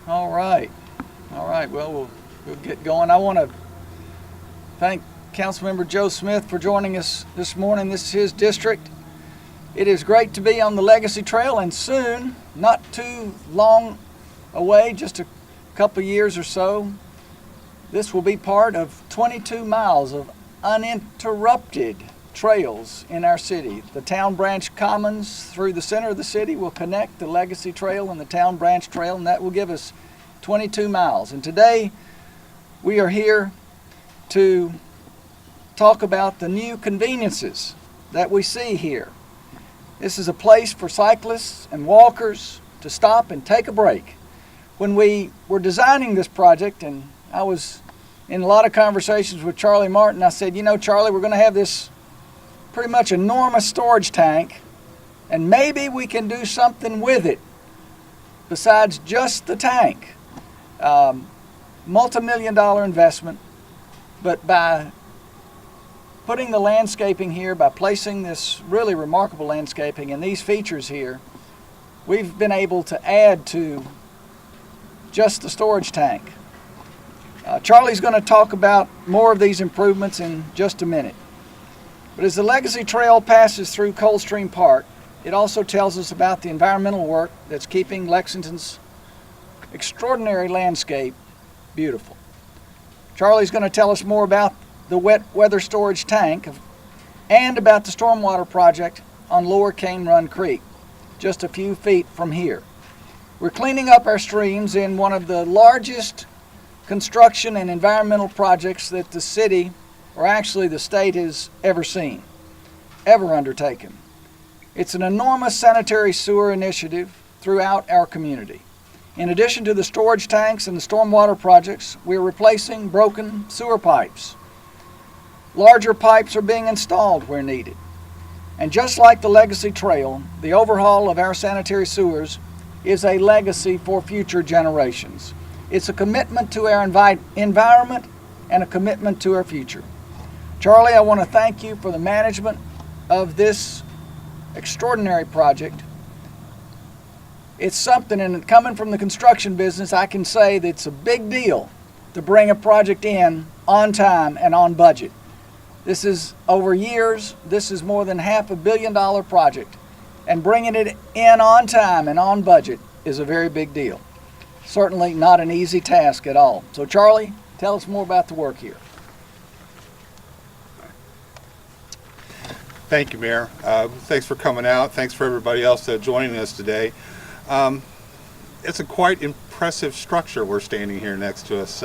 All right. All right. Well, we'll get going. I want to thank Councilmember Joe Smith for joining us this morning. This is his district. It is great to be on the Legacy Trail, and soon, not too long away, just a couple of years or so, this will be part of 22 miles of uninterrupted trails in our city. The Town Branch Commons through the center of the city will connect the Legacy Trail and the Town Branch Trail, and that will give us 22 miles. And today we are here to talk about the new conveniences that we see here. This is a place for cyclists and walkers to stop and take a break. When we were designing this project, and I was in a lot of conversations with Charlie Martin, I said, you know, Charlie, we're going to have this pretty much enormous storage tank, and maybe we can do something with it besides just the tank. Multi-million-dollar investment, but by putting the landscaping here, by placing this really remarkable landscaping and these features here, we've been able to add to just the storage tank. Charlie's going to talk about more of these improvements in just a minute. But as the Legacy Trail passes through Coldstream Park, it also tells us about the environmental work that's keeping Lexington's extraordinary landscape beautiful. Charlie's going to tell us more about the wet weather storage tank and about the stormwater project on Lower Cane Run Creek, just a few feet from here. We're cleaning up our streams in one of the largest construction and environmental projects that the city, or actually the state, has ever seen, ever undertaken. It's an enormous sanitary sewer initiative throughout our community. In addition to the storage tanks and the stormwater projects, we're replacing broken sewer pipes. Larger pipes are being installed where needed. And just like the Legacy Trail, the overhaul of our sanitary sewers is a legacy for future generations. It's a commitment to our environment and a commitment to our future. Charlie, I want to thank you for the management of this extraordinary project. It's something, and coming from the construction business, I can say that it's a big deal to bring a project in on time and on budget. This is over years. This is more than $500 million project, and bringing it in on time and on budget is a very big deal. Certainly not an easy task at all. So Charlie, tell us more about the work here. Thank you, Mayor. Thanks for coming out. Thanks for everybody else joining us today. It's a quite impressive structure we're standing here next to us.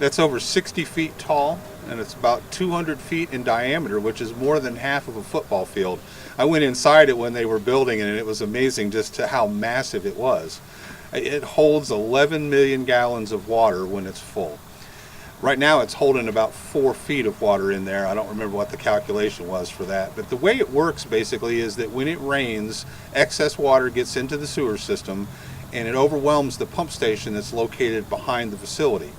That's over 60 feet tall, and it's about 200 feet in diameter, which is more than half of a football field. I went inside it when they were building it, and it was amazing just to how massive it was. It holds 11 million gallons of water when it's full. Right now it's holding about 4 feet of water in there. I don't remember what the calculation was for that. But the way it works basically is that when it rains, excess water gets into the sewer system and it overwhelms the pump station that's located behind the facility.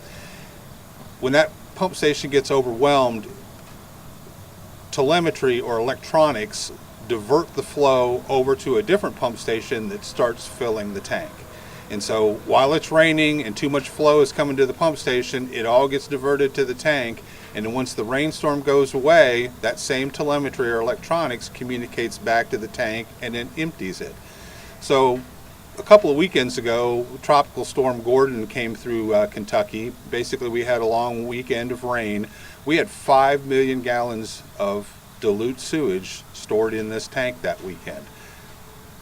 When that pump station gets overwhelmed, telemetry or electronics divert the flow over to a different pump station that starts filling the tank. And so while it's raining and too much flow is coming to the pump station, it all gets diverted to the tank. And then once the rainstorm goes away, that same telemetry or electronics communicates back to the tank and then empties it. So a couple of weekends ago, Tropical Storm Gordon came through Kentucky. Basically, we had a long weekend of rain. We had 5 million gallons of dilute sewage stored in this tank that weekend.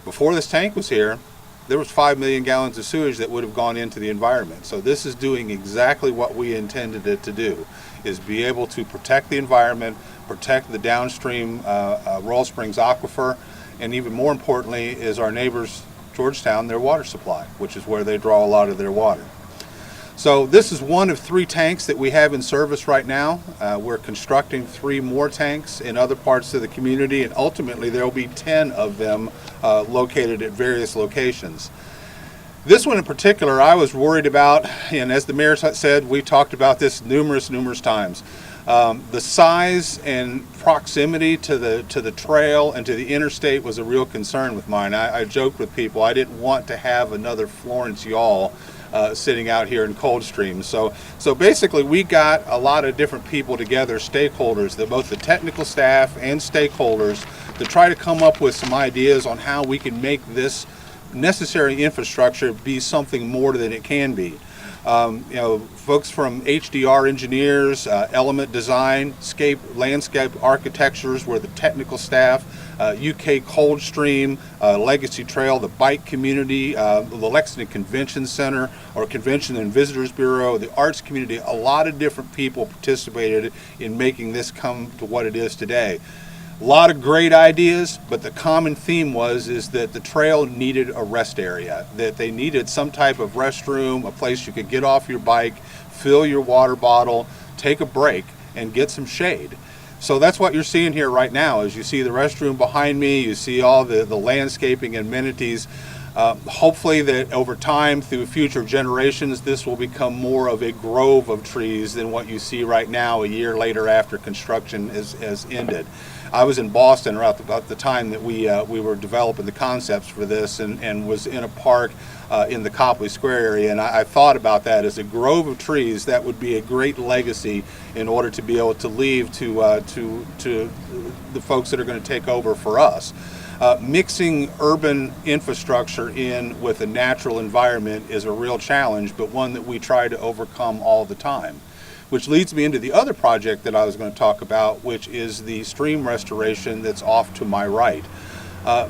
Before this tank was here, there was 5 million gallons of sewage that would have gone into the environment. So this is doing exactly what we intended it to do, is be able to protect the environment, protect the downstream Royal Springs aquifer, and even more importantly is our neighbors, Georgetown, their water supply, which is where they draw a lot of their water. So this is one of 3 tanks that we have in service right now. We're constructing 3 more tanks in other parts of the community, and ultimately there will be 10 of them located at various locations. This one in particular I was worried about, and as the mayor said, we talked about this numerous times. The size and proximity to the trail and to the interstate was a real concern with mine. I joked with people I didn't want to have another Florence Y'all sitting out here in Coldstream. So basically, we got a lot of different people together, stakeholders, both the technical staff and stakeholders, to try to come up with some ideas on how we can make this necessary infrastructure be something more than it can be. Folks from HDR engineers, Element Design, landscape architectures were the technical staff, UK Coldstream, Legacy Trail, the bike community, the Lexington Convention Center, or Convention and Visitors Bureau, the arts community. A lot of different people participated in making this come to what it is today. A lot of great ideas, but the common theme is that the trail needed a rest area, that they needed some type of restroom, a place you could get off your bike, fill your water bottle, take a break, and get some shade. So that's what you're seeing here right now. As you see the restroom behind me, you see all the landscaping amenities. Hopefully that over time, through future generations, this will become more of a grove of trees than what you see right now a year later after construction has ended. I was in Boston around about the time that we were developing the concepts for this, and was in a park in the Copley Square area, and I thought about that as a grove of trees. That would be a great legacy in order to be able to leave to the folks that are going to take over for us. Mixing urban infrastructure in with a natural environment is a real challenge, but one that we try to overcome all the time. Which leads me into the other project that I was going to talk about, which is the stream restoration that's off to my right.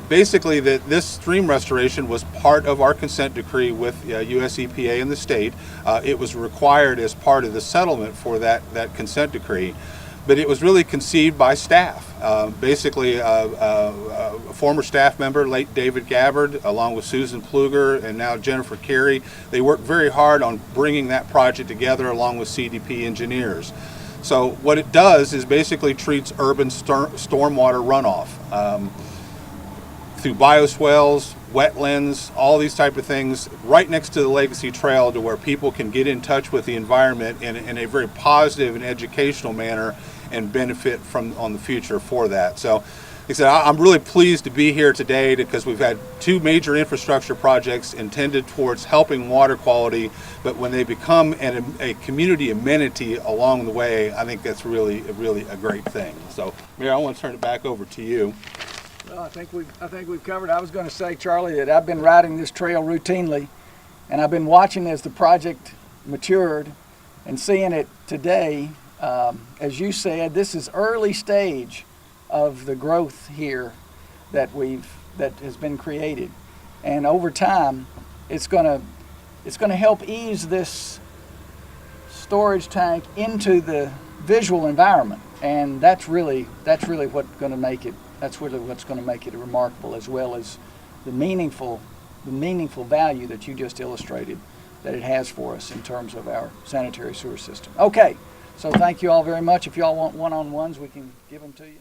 Basically, this stream restoration was part of our consent decree with US EPA and the state. It was required as part of the settlement for that consent decree. But it was really conceived by staff. Basically, a former staff member, late David Gabbard, along with Susan Pluger and now Jennifer Carey, they worked very hard on bringing that project together along with CDP engineers. So what it does is basically treats urban stormwater runoff through bioswales, wetlands, all these type of things, right next to the Legacy Trail, to where people can get in touch with the environment in a very positive and educational manner and benefit on the future for that. So, like I said, I'm really pleased to be here today because we've had two major infrastructure projects intended towards helping water quality, but when they become a community amenity along the way, I think that's really a great thing. So, Mayor, I want to turn it back over to you. Well, I think we've covered. I was going to say, Charlie, that I've been riding this trail routinely, and I've been watching as the project matured and seeing it today. As you said, this is early stage of the growth here that has been created, and over time, it's going to help ease this storage tank into the visual environment, and that's really what's going to make it. That's really what's going to make it remarkable, as well as the meaningful value that you just illustrated that it has for us in terms of our sanitary sewer system. Okay, so thank you all very much. If you all want one-on-ones, we can give them to you.